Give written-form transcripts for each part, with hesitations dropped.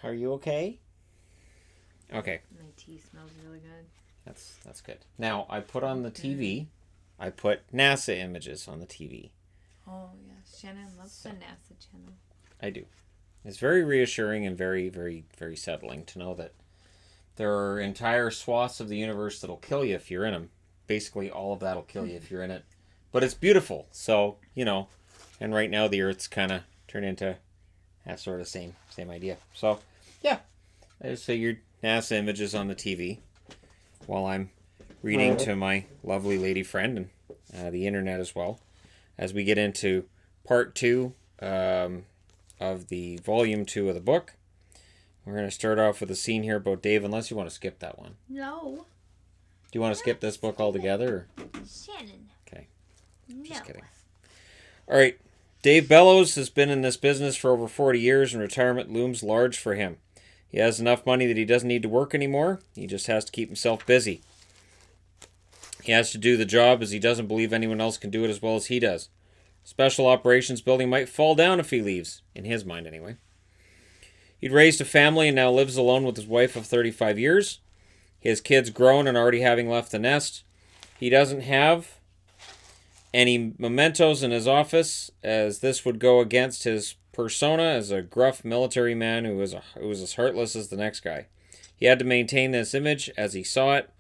Are you okay? Okay. My tea smells really good. That's good. Now, I put on the TV, I put NASA images on the TV. Oh, yeah. Shannon loves the NASA channel. I do. It's very reassuring and very, very, very settling to know that there are entire swaths of the universe that'll kill you if you're in them. Basically, all of that'll kill you if you're in it. But it's beautiful, so, and right now the Earth's kind of turned into that sort of same idea. So, yeah, I just figured NASA images on the TV while I'm reading to my lovely lady friend and the internet as well. As we get into part 2 of the volume 2 of the book, we're going to start off with a scene here about Dave, unless you want to skip that one. No. Do you want to skip this book altogether? Or? Shannon. Okay. No. Just kidding. All right. Dave Bellows has been in this business for over 40 years, and retirement looms large for him. He has enough money that he doesn't need to work anymore. He just has to keep himself busy. He has to do the job as he doesn't believe anyone else can do it as well as he does. Special operations building might fall down if he leaves, in his mind anyway. He'd raised a family and now lives alone with his wife of 35 years. His kids grown and already having left the nest. He doesn't have any mementos in his office, as this would go against his persona as a gruff military man who was as heartless as the next guy. He had to maintain this image as he saw it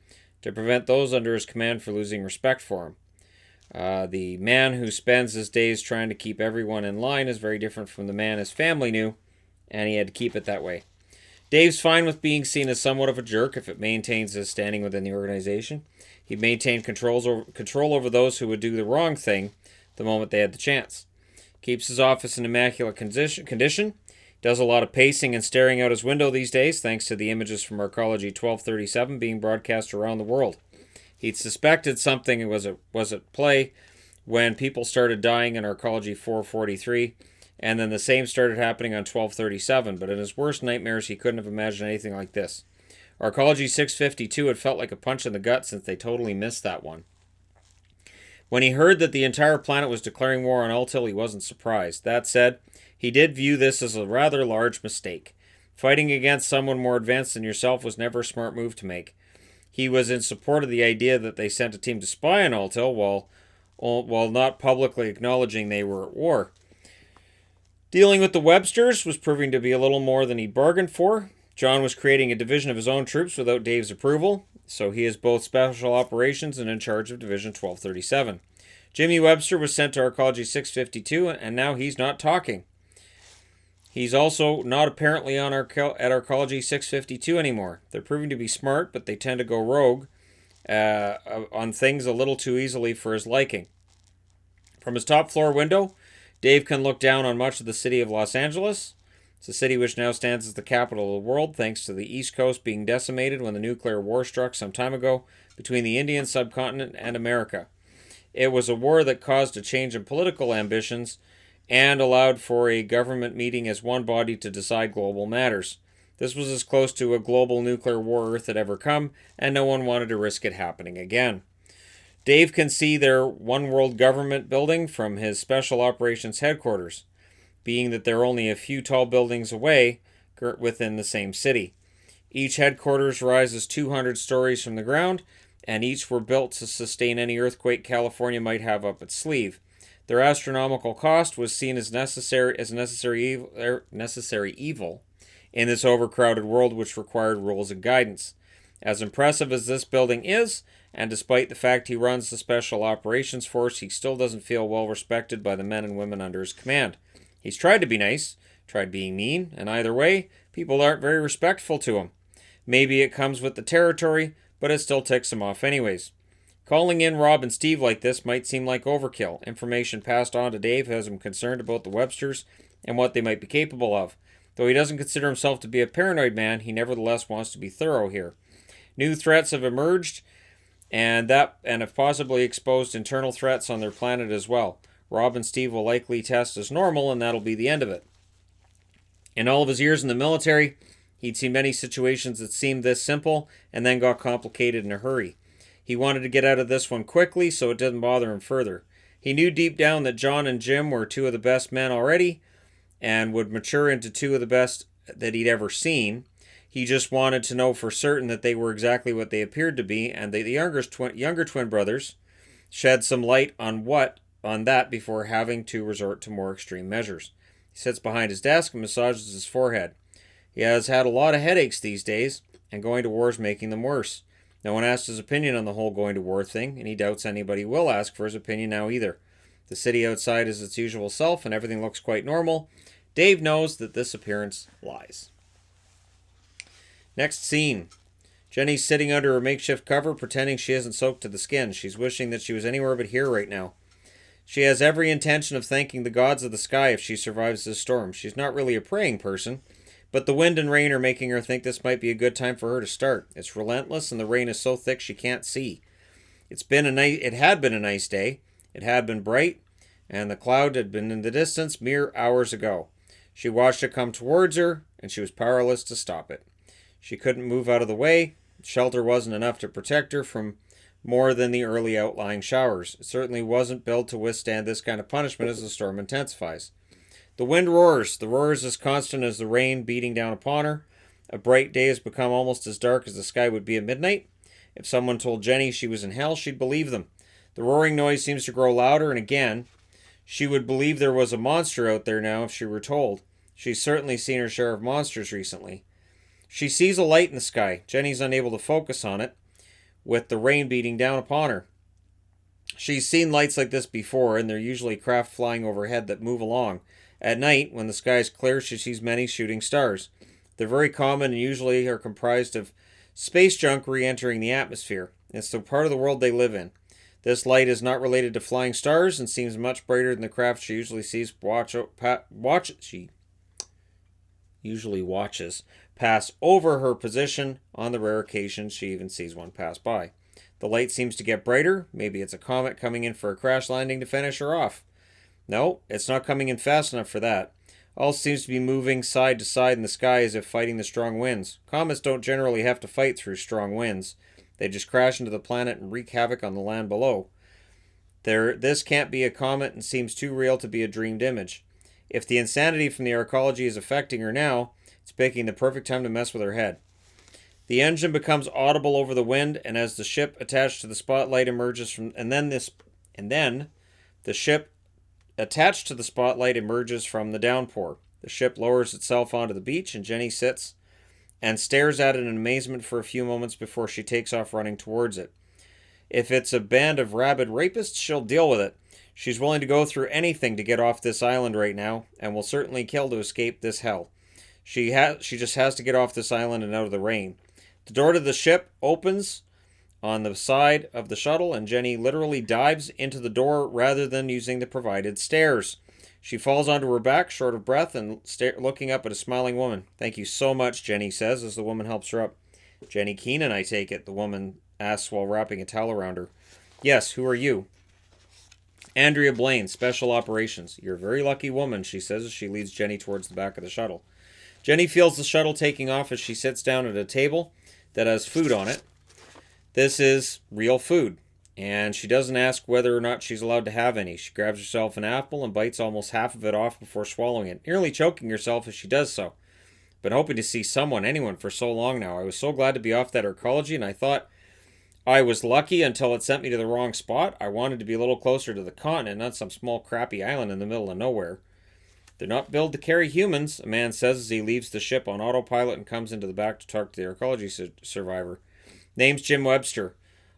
to prevent those under his command from losing respect for him. The man who spends his days trying to keep everyone in line is very different from the man his family knew, and he had to keep it that way. Dave's fine with being seen as somewhat of a jerk if it maintains his standing within the organization. He maintained control over those who would do the wrong thing the moment they had the chance. Keeps his office in immaculate condition. Does a lot of pacing and staring out his window these days, thanks to the images from Arcology 1237 being broadcast around the world. He'd suspected something was at play when people started dying in Arcology 443, and then the same started happening on 1237, but in his worst nightmares he couldn't have imagined anything like this. Arcology 652 had felt like a punch in the gut since they totally missed that one. When he heard that the entire planet was declaring war on Altil, he wasn't surprised. That said, he did view this as a rather large mistake. Fighting against someone more advanced than yourself was never a smart move to make. He was in support of the idea that they sent a team to spy on Altil while not publicly acknowledging they were at war. Dealing with the Websters was proving to be a little more than he bargained for. John was creating a division of his own troops without Dave's approval, so he is both special operations and in charge of Division 1237. Jimmy Webster was sent to Arcology 652, and now he's not talking. He's also not apparently at Arcology 652 anymore. They're proving to be smart, but they tend to go rogue on things a little too easily for his liking. From his top floor window, Dave can look down on much of the city of Los Angeles. It's a city which now stands as the capital of the world, thanks to the East Coast being decimated when the nuclear war struck some time ago between the Indian subcontinent and America. It was a war that caused a change in political ambitions and allowed for a government meeting as one body to decide global matters. This was as close to a global nuclear war Earth had ever come, and no one wanted to risk it happening again. Dave can see their one world government building from his special operations headquarters, being that they're only a few tall buildings away within the same city. Each headquarters rises 200 stories from the ground, and each were built to sustain any earthquake California might have up its sleeve. Their astronomical cost was seen as necessary evil in this overcrowded world which required rules and guidance. As impressive as this building is, and despite the fact he runs the Special Operations Force, he still doesn't feel well respected by the men and women under his command. He's tried to be nice, tried being mean, and either way, people aren't very respectful to him. Maybe it comes with the territory, but it still ticks him off anyways. Calling in Rob and Steve like this might seem like overkill. Information passed on to Dave has him concerned about the Websters and what they might be capable of. Though he doesn't consider himself to be a paranoid man, he nevertheless wants to be thorough here. New threats have emerged, and have possibly exposed internal threats on their planet as well. Rob and Steve will likely test as normal, and that'll be the end of it. In all of his years in the military, he'd seen many situations that seemed this simple and then got complicated in a hurry. He wanted to get out of this one quickly, so it didn't bother him further. He knew deep down that John and Jim were two of the best men already, and would mature into two of the best that he'd ever seen. He just wanted to know for certain that they were exactly what they appeared to be, and the younger twin brothers shed some light on that before having to resort to more extreme measures. He sits behind his desk and massages his forehead. He has had a lot of headaches these days, and going to war is making them worse. No one asked his opinion on the whole going to war thing, and he doubts anybody will ask for his opinion now either. The city outside is its usual self, and everything looks quite normal. Dave knows that this appearance lies. Next scene. Jenny's sitting under her makeshift cover, pretending she isn't soaked to the skin. She's wishing that she was anywhere but here right now. She has every intention of thanking the gods of the sky if she survives this storm. She's not really a praying person, but the wind and rain are making her think this might be a good time for her to start. It's relentless, and the rain is so thick she can't see. It had been a nice day. It had been bright, and the cloud had been in the distance mere hours ago. She watched it come towards her, and she was powerless to stop it. She couldn't move out of the way. Shelter wasn't enough to protect her from more than the early outlying showers. It certainly wasn't built to withstand this kind of punishment as the storm intensifies. The wind roars. The roar is as constant as the rain beating down upon her. A bright day has become almost as dark as the sky would be at midnight. If someone told Jenny she was in hell, she'd believe them. The roaring noise seems to grow louder, and again, she would believe there was a monster out there now if she were told. She's certainly seen her share of monsters recently. She sees a light in the sky. Jenny's unable to focus on it, with the rain beating down upon her. She's seen lights like this before, and they're usually craft flying overhead that move along. At night, when the sky is clear, she sees many shooting stars. They're very common and usually are comprised of space junk re-entering the atmosphere. It's the part of the world they live in. This light is not related to flying stars and seems much brighter than the craft she usually sees watches pass over her position on the rare occasions she even sees one pass by. The light seems to get brighter. Maybe it's a comet coming in for a crash landing to finish her off. No, it's not coming in fast enough for that. All seems to be moving side to side in the sky as if fighting the strong winds. Comets don't generally have to fight through strong winds. They just crash into the planet and wreak havoc on the land below. This can't be a comet and seems too real to be a dreamed image. If the insanity from the arcology is affecting her now, it's picking the perfect time to mess with her head. The engine becomes audible over the wind, and as the ship attached to the spotlight emerges from the ship attached to the spotlight emerges from the downpour. The ship lowers itself onto the beach, and Jenny sits and stares at it in amazement for a few moments before she takes off running towards it. If it's a band of rabid rapists, she'll deal with it. She's willing to go through anything to get off this island right now, and will certainly kill to escape this hell. She just has to get off this island and out of the rain. The door to the ship opens on the side of the shuttle, and Jenny literally dives into the door rather than using the provided stairs. She falls onto her back, short of breath, and looking up at a smiling woman. "Thank you so much," Jenny says as the woman helps her up. "Jenny Keenan, I take it," the woman asks while wrapping a towel around her. "Yes, who are you?" "Andrea Blaine, Special Operations." "You're a very lucky woman," she says as she leads Jenny towards the back of the shuttle. Jenny feels the shuttle taking off as she sits down at a table that has food on it. This is real food, and she doesn't ask whether or not she's allowed to have any. She grabs herself an apple and bites almost half of it off before swallowing it, nearly choking herself as she does so. Been hoping to see anyone for so long now. I was so glad to be off that arcology, and I thought I was lucky until it sent me to the wrong spot. I wanted to be a little closer to the continent, not some small crappy island in the middle of nowhere. "They're not built to carry humans," a man says as he leaves the ship on autopilot and comes into the back to talk to the arcology survivor. "Name's Jim Webster,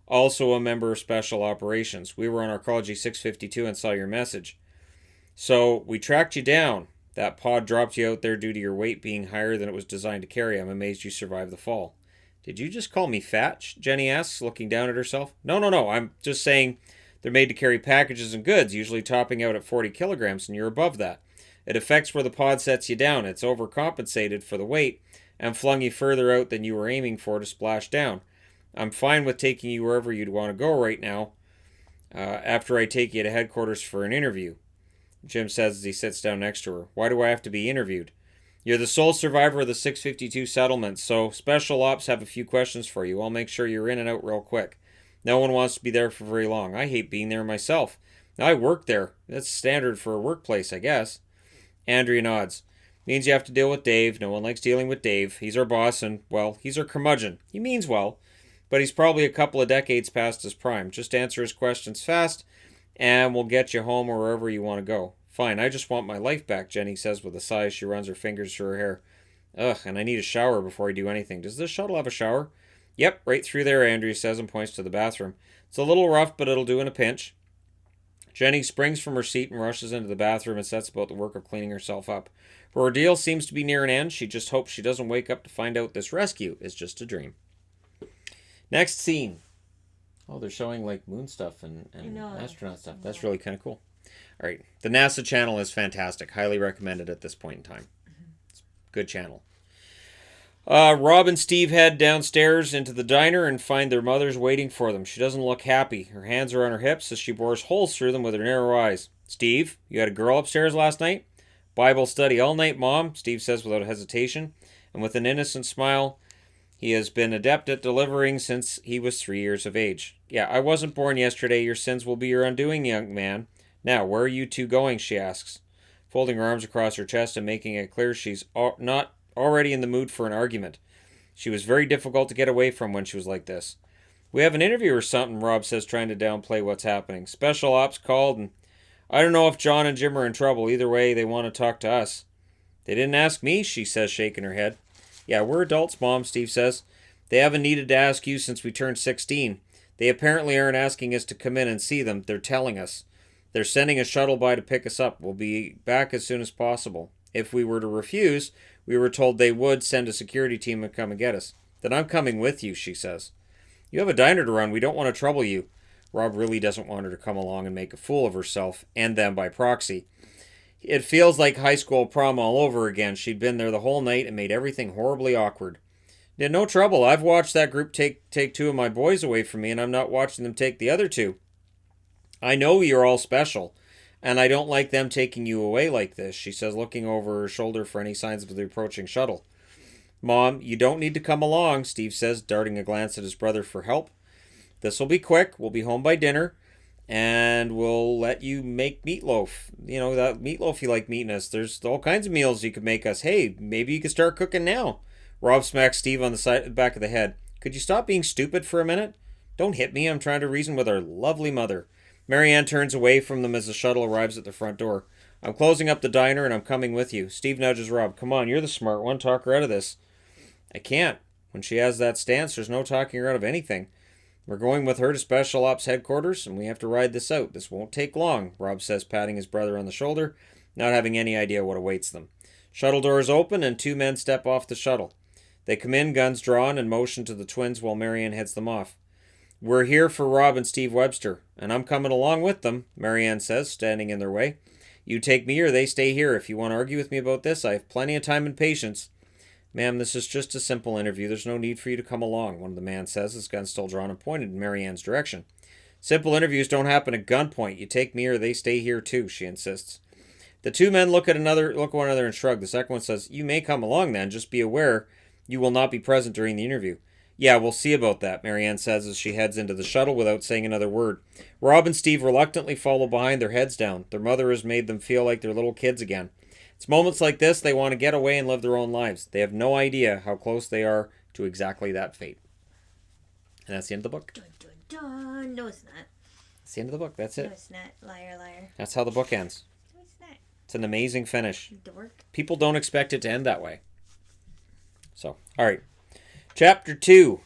also a member of Special Operations. We were on Arcology 652 and saw your message. So we tracked you down. That pod dropped you out there due to your weight being higher than it was designed to carry. I'm amazed you survived the fall." "Did you just call me fat?" Jenny asks, looking down at herself. No. I'm just saying they're made to carry packages and goods, usually topping out at 40 kilograms, and you're above that. It affects where the pod sets you down. It's overcompensated for the weight and flung you further out than you were aiming for to splash down. I'm fine with taking you wherever you'd want to go right now after I take you to headquarters for an interview," Jim says as he sits down next to her. "Why do I have to be interviewed?" "You're the sole survivor of the 652 settlement, so Special Ops have a few questions for you. I'll make sure you're in and out real quick. No one wants to be there for very long. I hate being there myself. I work there. That's standard for a workplace, I guess." Andrea nods. Means you have to deal with Dave. No one likes dealing with Dave. He's our boss and, well, he's our curmudgeon. He means well, but he's probably a couple of decades past his prime. Just answer his questions fast and we'll get you home or wherever you want to go. Fine, I just want my life back, Jenny says with a sigh as she runs her fingers through her hair. Ugh, and I need a shower before I do anything. Does this shuttle have a shower? Yep, right through there, Andrew says and points to the bathroom. It's a little rough, but it'll do in a pinch. Jenny springs from her seat and rushes into the bathroom and sets about the work of cleaning herself up. Her ordeal seems to be near an end. She just hopes she doesn't wake up to find out this rescue is just a dream. Next scene. Oh, they're showing like moon stuff and astronaut stuff. That's really kind of cool. All right. The NASA channel is fantastic. Highly recommended at this point in time. It's a good channel. Rob and Steve head downstairs into the diner and find their mothers waiting for them. She doesn't look happy. Her hands are on her hips as she bores holes through them with her narrow eyes. Steve, you had a girl upstairs last night? Bible study all night, Mom, Steve says without hesitation. And with an innocent smile, he has been adept at delivering since he was 3 years of age. Yeah, I wasn't born yesterday. Your sins will be your undoing, young man. Now, where are you two going, she asks, folding her arms across her chest and making it clear she's not already in the mood for an argument. She was very difficult to get away from when she was like this. We have an interview or something, Rob says, trying to downplay what's happening. Special ops called, and I don't know if John and Jim are in trouble. Either way, they want to talk to us. They didn't ask me, she says, shaking her head. Yeah, we're adults, Mom, Steve says. They haven't needed to ask you since we turned 16. They apparently aren't asking us to come in and see them. They're telling us. They're sending a shuttle by to pick us up. We'll be back as soon as possible. If we were to refuse, we were told they would send a security team and come and get us. Then I'm coming with you, she says. You have a diner to run. We don't want to trouble you. Rob really doesn't want her to come along and make a fool of herself, and them by proxy. It feels like high school prom all over again. She'd been there the whole night and made everything horribly awkward. Yeah, no trouble. I've watched that group take two of my boys away from me, and I'm not watching them take the other two. I know you're all special, and I don't like them taking you away like this, she says, looking over her shoulder for any signs of the approaching shuttle. Mom, you don't need to come along, Steve says, darting a glance at his brother for help. This'll be quick. We'll be home by dinner, and we'll let you make meatloaf. You know, that meatloaf you like meeting us. There's all kinds of meals you could make us. Hey, maybe you could start cooking now. Rob smacks Steve on the back of the head. Could you stop being stupid for a minute? Don't hit me. I'm trying to reason with our lovely mother. Marianne turns away from them as the shuttle arrives at the front door. I'm closing up the diner and I'm coming with you. Steve nudges Rob. Come on, you're the smart one. Talk her out of this. I can't. When she has that stance, there's no talking her out of anything. We're going with her to Special Ops headquarters, and we have to ride this out. This won't take long, Rob says, patting his brother on the shoulder, not having any idea what awaits them. Shuttle doors open, and two men step off the shuttle. They come in, guns drawn, and motion to the twins while Marianne heads them off. We're here for Rob and Steve Webster, and I'm coming along with them, Marianne says, standing in their way. You take me or they stay here. If you want to argue with me about this, I have plenty of time and patience. Ma'am, this is just a simple interview. There's no need for you to come along, one of the men says, his gun still drawn and pointed in Marianne's direction. Simple interviews don't happen at gunpoint. You take me or they stay here too, she insists. The two men look at one another and shrug. The second one says, You may come along then, just be aware you will not be present during the interview. Yeah, we'll see about that, Marianne says as she heads into the shuttle without saying another word. Rob and Steve reluctantly follow behind, their heads down. Their mother has made them feel like they're little kids again. It's moments like this they want to get away and live their own lives. They have no idea how close they are to exactly that fate. And that's the end of the book. Dun, dun, dun. No, it's not. That's the end of the book. That's it. No, it's not. Liar, liar. That's how the book ends. No, it's not. It's an amazing finish. Dork. People don't expect it to end that way. So, all right. Chapter 2.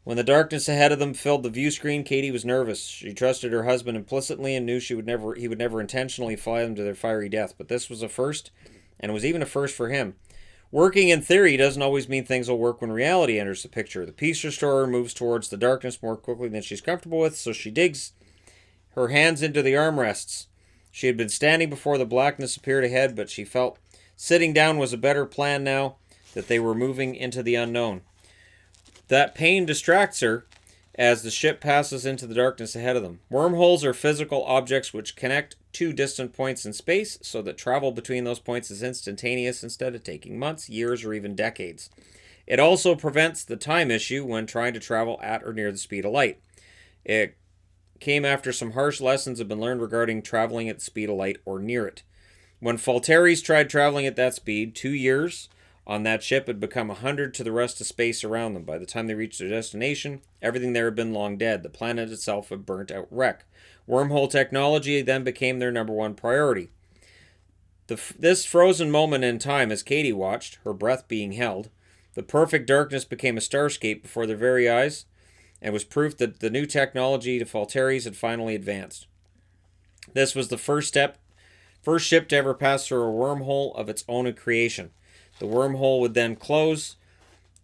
When the darkness ahead of them filled the view screen, Katie was nervous. She trusted her husband implicitly and knew he would never intentionally fly them to their fiery death. But this was a first, and it was even a first for him. Working in theory doesn't always mean things will work when reality enters the picture. The peace restorer moves towards the darkness more quickly than she's comfortable with, so she digs her hands into the armrests. She had been standing before the blackness appeared ahead, but she felt sitting down was a better plan now that they were moving into the unknown. That pain distracts her as the ship passes into the darkness ahead of them. Wormholes are physical objects which connect two distant points in space so that travel between those points is instantaneous instead of taking months, years, or even decades. It also prevents the time issue when trying to travel at or near the speed of light. It came after some harsh lessons have been learned regarding traveling at the speed of light or near it. When Falteris tried traveling at that speed, 2 years on that ship had become 100 to the rest of space around them. By the time they reached their destination, everything there had been long dead. The planet itself had burnt out wreck. Wormhole technology then became their number one priority. This frozen moment in time as Katie watched, her breath being held, the perfect darkness became a starscape before their very eyes, and was proof that the new technology to Falteris had finally advanced. This was the first ship to ever pass through a wormhole of its own creation. The wormhole would then close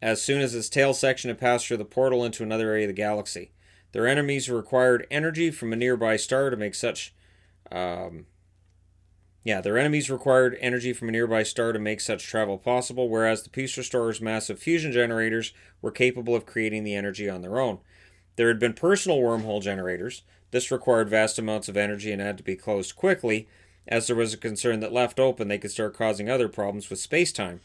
as soon as its tail section had passed through the portal into another area of the galaxy. Their enemies required energy from a nearby star to make such travel possible, whereas the Peace Restorer's massive fusion generators were capable of creating the energy on their own. There had been personal wormhole generators. This required vast amounts of energy and had to be closed quickly, as there was a concern that left open they could start causing other problems with space-time.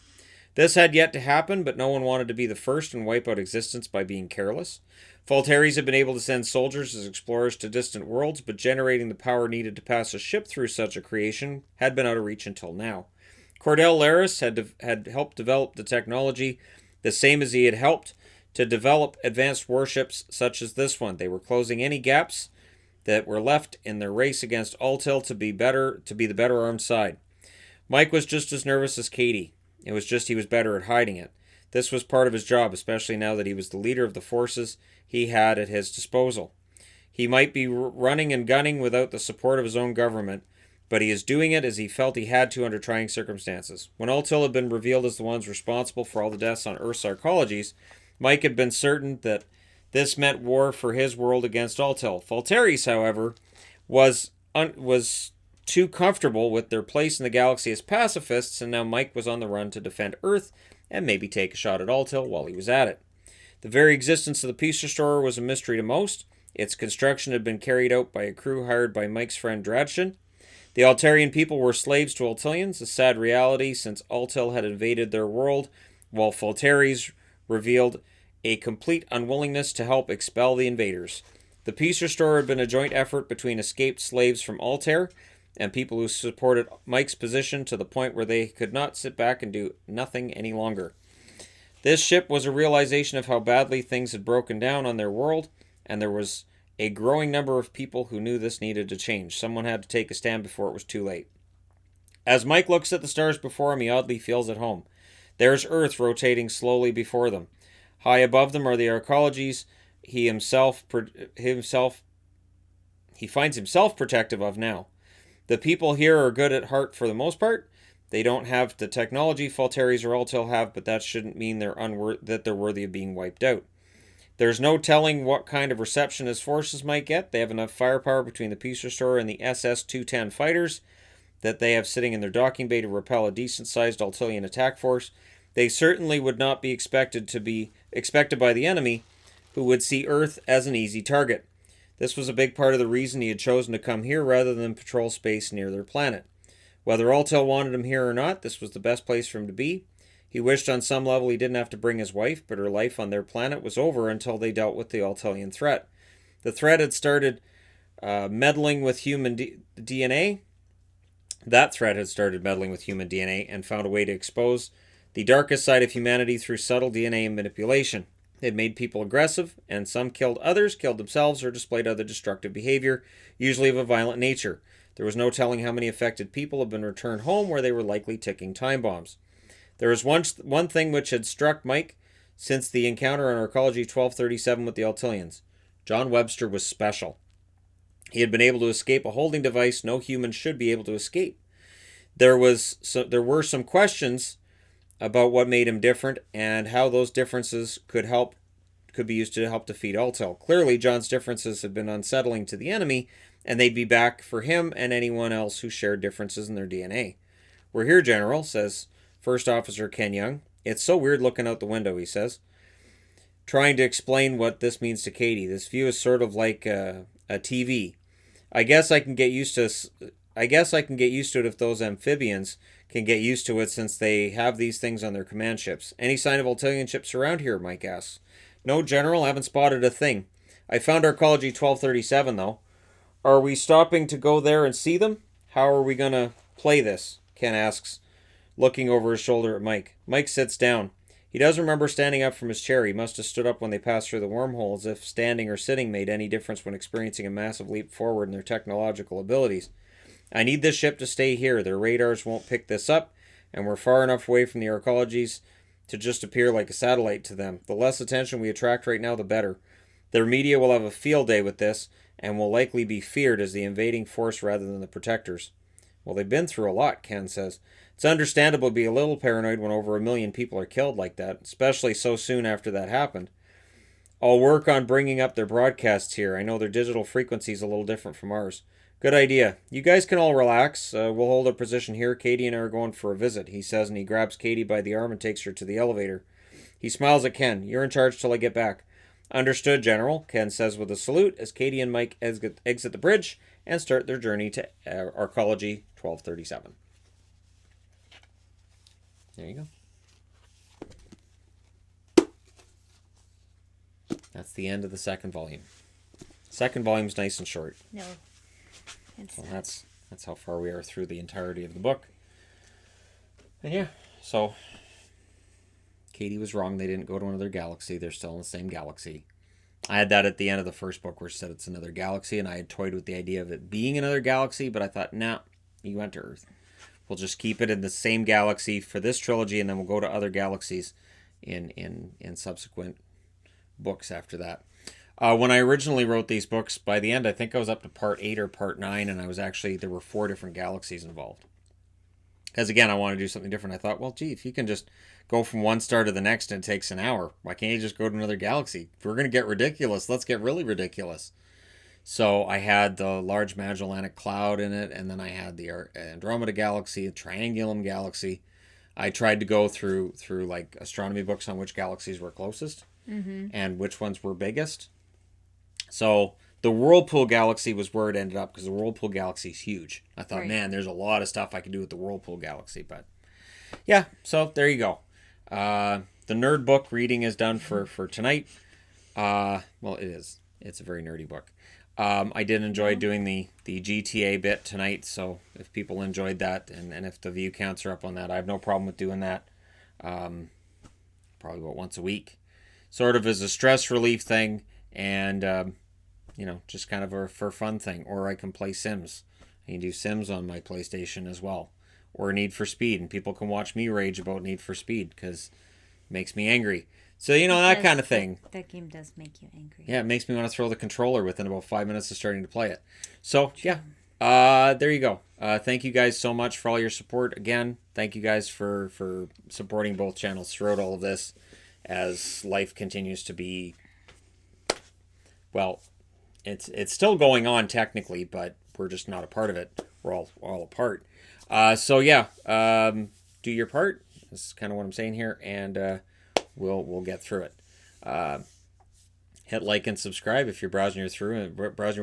This had yet to happen, but no one wanted to be the first and wipe out existence by being careless. Falteris had been able to send soldiers as explorers to distant worlds, but generating the power needed to pass a ship through such a creation had been out of reach until now. Cordell Laris had helped develop the technology, the same as he had helped to develop advanced warships such as this one. They were closing any gaps that were left in their race against Altil to be the better armed side. Mike was just as nervous as Katie. It was just he was better at hiding it. This was part of his job, especially now that he was the leader of the forces he had at his disposal. He might be running and gunning without the support of his own government, but he is doing it as he felt he had to under trying circumstances. When Altil had been revealed as the ones responsible for all the deaths on Earth's arcologies, Mike had been certain that this meant war for his world against Altil. Falteris, however, was too comfortable with their place in the galaxy as pacifists, and now Mike was on the run to defend Earth and maybe take a shot at Altil while he was at it. The very existence of the Peace Restorer was a mystery to most. Its construction had been carried out by a crew hired by Mike's friend Dradshin. The Altarian people were slaves to Altilians, a sad reality since Altil had invaded their world, while Falteris revealed a complete unwillingness to help expel the invaders. The Peace Restorer had been a joint effort between escaped slaves from Altair and people who supported Mike's position to the point where they could not sit back and do nothing any longer. This ship was a realization of how badly things had broken down on their world, and there was a growing number of people who knew this needed to change. Someone had to take a stand before it was too late. As Mike looks at the stars before him, he oddly feels at home. There's Earth rotating slowly before them. High above them are the arcologies he finds himself protective of now. The people here are good at heart for the most part. They don't have the technology Falteris or Altil have, but that shouldn't mean that they're worthy of being wiped out. There's no telling what kind of reception his forces might get. They have enough firepower between the Peace Restorer and the SS-210 fighters that they have sitting in their docking bay to repel a decent-sized Altilian attack force. They certainly would not be expected by the enemy, who would see Earth as an easy target. This was a big part of the reason he had chosen to come here rather than patrol space near their planet. Whether Altil wanted him here or not, this was the best place for him to be. He wished on some level he didn't have to bring his wife, but her life on their planet was over until they dealt with the Altilian threat. The threat had started meddling with human DNA. That threat had started meddling with human DNA and found a way to expose the darkest side of humanity through subtle DNA manipulation. It made people aggressive, and some killed others, killed themselves, or displayed other destructive behavior, usually of a violent nature. There was no telling how many affected people had been returned home where they were likely ticking time bombs. There was one thing which had struck Mike since the encounter on Arcology 1237 with the Altilians. John Webster was special. He had been able to escape a holding device no human should be able to escape. There were some questions about what made him different and how those differences could be used to help defeat Altil. Clearly, John's differences had been unsettling to the enemy, and they'd be back for him and anyone else who shared differences in their DNA. "We're here, General," says First Officer Ken Young. "It's so weird looking out the window," he says, trying to explain what this means to Katie. "This view is sort of like a TV. I guess I can get used to it if those amphibians can get used to it since they have these things on their command ships. Any sign of Altilian ships around here?" Mike asks. "No, General, haven't spotted a thing. I found Arcology 1237, though. Are we stopping to go there and see them? How are we gonna play this? Ken asks, looking over his shoulder at Mike. Mike sits down. He does remember standing up from his chair. He must have stood up when they passed through the wormhole, as if standing or sitting made any difference when experiencing a massive leap forward in their technological abilities. I need this ship to stay here. Their radars won't pick this up, and we're far enough away from the arcologies to just appear like a satellite to them. The less attention we attract right now, the better. Their media will have a field day with this, and will likely be feared as the invading force rather than the protectors. Well, they've been through a lot, Ken says. It's understandable to be a little paranoid when over 1 million people are killed like that, especially so soon after that happened. I'll work on bringing up their broadcasts here. I know their digital frequency's a little different from ours. Good idea. You guys can all relax. We'll hold a position here. Katie and I are going for a visit, he says, and he grabs Katie by the arm and takes her to the elevator. He smiles at Ken. You're in charge till I get back. Understood, General, Ken says with a salute as Katie and Mike exit the bridge and start their journey to Arcology 1237. There you go. That's the end of the second volume. Second volume's nice and short. No. Well, that's how far we are through the entirety of the book. And yeah, so Katie was wrong. They didn't go to another galaxy. They're still in the same galaxy. I had that at the end of the first book where it said it's another galaxy, and I had toyed with the idea of it being another galaxy, but I thought, nah, you went to Earth. We'll just keep it in the same galaxy for this trilogy, and then we'll go to other galaxies in subsequent books after that. When I originally wrote these books, by the end, I think I was up to part 8 or part 9, and there were 4 different galaxies involved. Because again, I want to do something different. I thought, well, gee, if you can just go from one star to the next and it takes an hour, why can't you just go to another galaxy? If we're going to get ridiculous, let's get really ridiculous. So I had the Large Magellanic Cloud in it, and then I had the Andromeda Galaxy, the Triangulum Galaxy. I tried to go through like astronomy books on which galaxies were closest and which ones were biggest. So the Whirlpool Galaxy was where it ended up, because the Whirlpool Galaxy is huge. I thought, man, there's a lot of stuff I could do with the Whirlpool Galaxy. But yeah, so there you go. The nerd book reading is done for tonight. Well, it is. It's a very nerdy book. I did enjoy doing the GTA bit tonight, so if people enjoyed that, and if the view counts are up on that, I have no problem with doing that. Probably about once a week. Sort of as a stress relief thing, and just kind of for fun thing. Or I can play Sims. I can do Sims on my PlayStation as well. Or Need for Speed, and people can watch me rage about Need for Speed, because it makes me angry. So, that kind of thing. That game does make you angry. Yeah, it makes me want to throw the controller within about 5 minutes of starting to play it. So, yeah. There you go. Thank you guys so much for all your support. Again, thank you guys for supporting both channels throughout all of this, as life continues to be, well, it's still going on technically, but we're just not a part of it. We're all apart. So yeah, do your part. This is kind of what I'm saying here, and we'll get through it. Hit like and subscribe if you're browsing your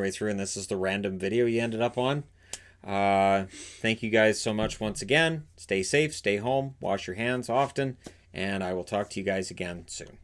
way through, and this is the random video you ended up on. Thank you guys so much once again. Stay safe, stay home, wash your hands often, and I will talk to you guys again soon.